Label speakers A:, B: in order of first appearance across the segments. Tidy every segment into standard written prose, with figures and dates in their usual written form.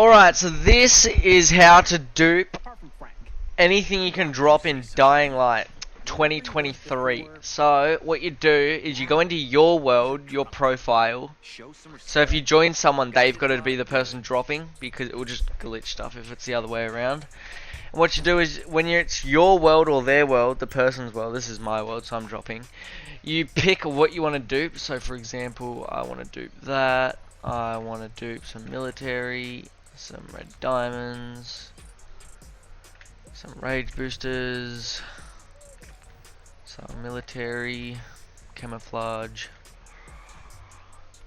A: Alright, so this is how to dupe anything you can drop in Dying Light 2023. So, what you do is you go into your world, your profile. So if you join someone, they've got to be the person dropping, because it will just glitch stuff if it's the other way around. And what you do is, when it's your world or their world, the person's world, this is my world, so I'm dropping. You pick what you want to dupe. So for example, I want to dupe that. I want to dupe some military, some red diamonds, some rage boosters, some military, camouflage.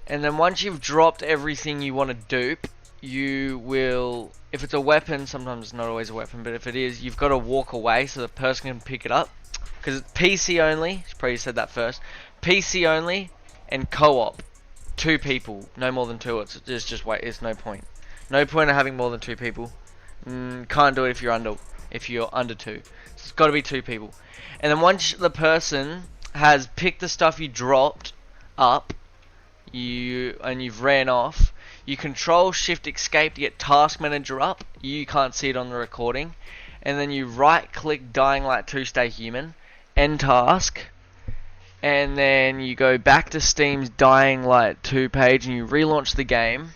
A: And then once you've dropped everything you want to dupe, you will, if it's a weapon, sometimes it's not always a weapon, but if it is, you've got to walk away so the person can pick it up. Because it's PC only, should probably said that first. PC only and co-op. 2 people, no more than 2. It's just wait. It's no point. No point of having more than 2 people. Can't do it if you're under 2. So it's got to be 2 people. And then once the person has picked the stuff you dropped up, you've ran off, you Ctrl Shift Escape to get Task Manager up. You can't see it on the recording, and then you right click Dying Light 2 Stay Human, end task. And then you go back to Steam's Dying Light 2 page and you relaunch the game.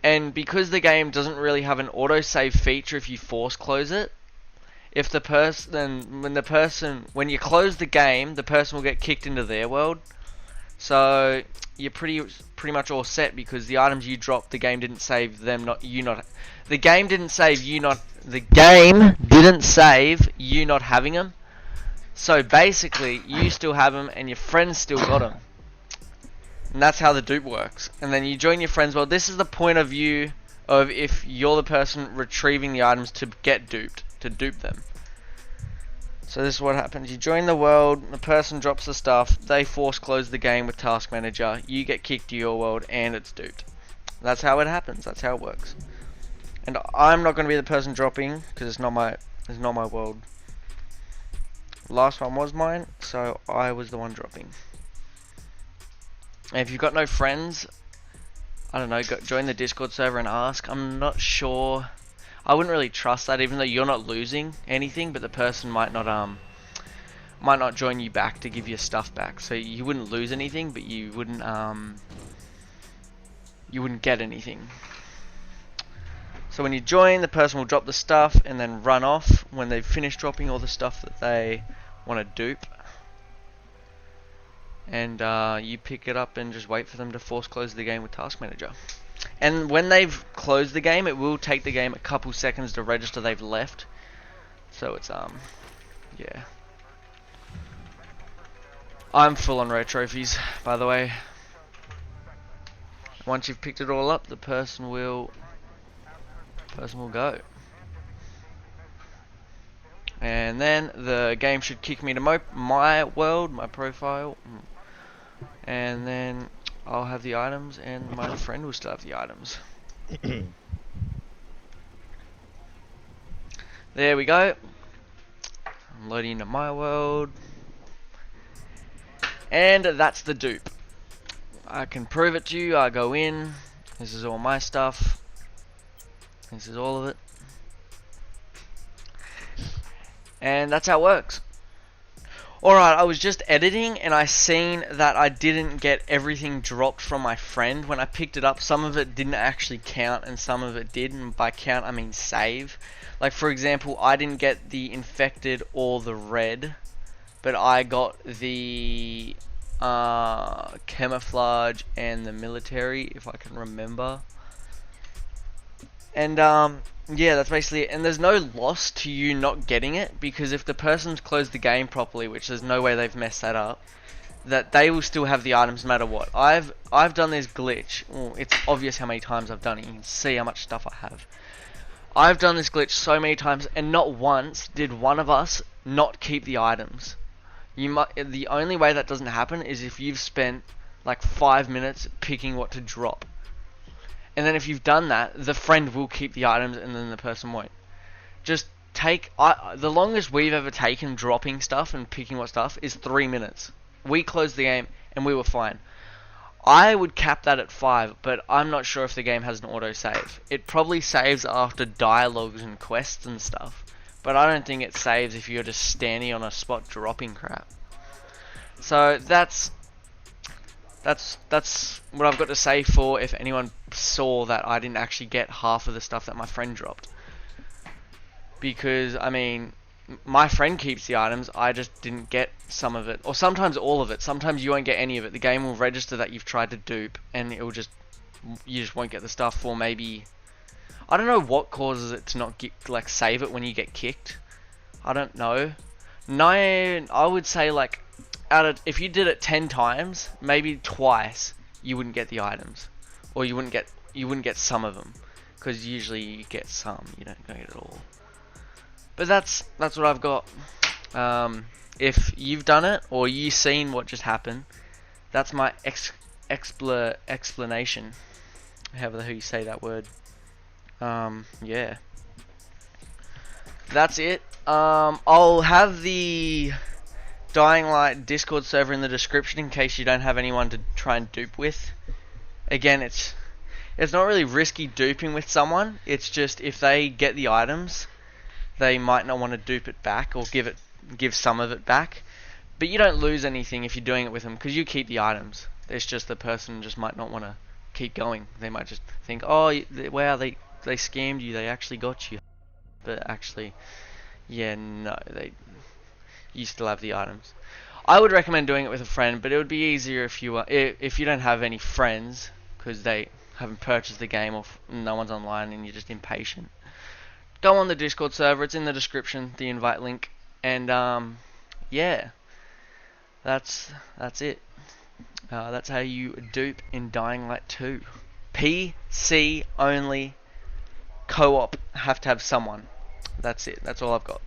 A: And because the game doesn't really have an autosave feature if you force close it, if the person, when you close the game, the person will get kicked into their world. So you're pretty much all set, because the items you dropped, the game didn't save them, the game didn't save you not having them. So basically, you still have them and your friends still got them. And that's how the dupe works. And then you join your friends' world. This is the point of view of if you're the person retrieving the items to get duped, to dupe them. So this is what happens. You join the world, the person drops the stuff, they force close the game with Task Manager, you get kicked to your world, and it's duped. That's how it happens. That's how it works. And I'm not going to be the person dropping, because it's not my world. Last one was mine, so I was the one dropping. And if you've got no friends, I don't know, join the Discord server and ask. I'm not sure. I wouldn't really trust that, even though you're not losing anything, but the person might not join you back to give your stuff back. So you wouldn't lose anything, but you wouldn't get anything. So when you join, the person will drop the stuff and then run off when they've finished dropping all the stuff that they want to dupe. And you pick it up and just wait for them to force close the game with Task Manager. And when they've closed the game, it will take the game a couple seconds to register they've left. So it's yeah. I'm full on rare trophies, by the way. Once you've picked it all up, the person will go. And then the game should kick me to my world, my profile. And then I'll have the items and my friend will still have the items. There we go. I'm loading into my world. And that's the dupe. I can prove it to you. I go in. This is all my stuff. This is all of it. And that's how it works. Alright, I was just editing and I seen that I didn't get everything dropped from my friend. When I picked it up, some of it didn't actually count and some of it did. And by count, I mean save. Like for example, I didn't get the infected or the red, but I got the camouflage and the military, if I can remember. And yeah, that's basically it. And there's no loss to you not getting it, because if the person's closed the game properly, which there's no way they've messed that up, that they will still have the items no matter what. I've done this glitch. Well, it's obvious how many times I've done it. You can see how much stuff I have. I've done this glitch so many times, and not once did one of us not keep the items. The only way that doesn't happen is if you've spent like 5 minutes picking what to drop. And then if you've done that, the friend will keep the items and then the person won't. Just take... the longest we've ever taken dropping stuff and picking what stuff is 3 minutes. We closed the game and we were fine. I would cap that at 5, but I'm not sure if the game has an autosave. It probably saves after dialogues and quests and stuff, but I don't think it saves if you're just standing on a spot dropping crap. So that's what I've got to say for if anyone saw that I didn't actually get half of the stuff that my friend dropped. Because, I mean, my friend keeps the items, I just didn't get some of it. Or sometimes all of it. Sometimes you won't get any of it. The game will register that you've tried to dupe, and it will just, you just won't get the stuff for maybe, I don't know what causes it to not get, like, save it when you get kicked. I don't know. I would say, like, if you did it 10 times, maybe twice, you wouldn't get the items. Or you wouldn't get some of them. Because usually you get some, you don't get it all. But that's what I've got. If you've done it or you've seen what just happened, that's my explanation. However the hell you say that word. Yeah. That's it. I'll have the Dying Light Discord server in the description in case you don't have anyone to try and dupe with. Again, it's not really risky duping with someone. It's just if they get the items, they might not want to dupe it back or give some of it back. But you don't lose anything if you're doing it with them because you keep the items. It's just the person just might not want to keep going. They might just think, oh wow, they scammed you, they actually got you. But actually, yeah, no, you still have the items. I would recommend doing it with a friend, but it would be easier if you don't have any friends because they haven't purchased the game or no one's online and you're just impatient. Go on the Discord server, it's in the description, the invite link, and yeah, that's it. That's how you dupe in Dying Light 2. PC only, co-op, have to have someone. That's it, that's all I've got.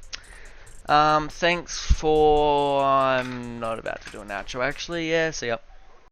A: Thanks for, I'm not about to do an outro actually, yeah, see ya.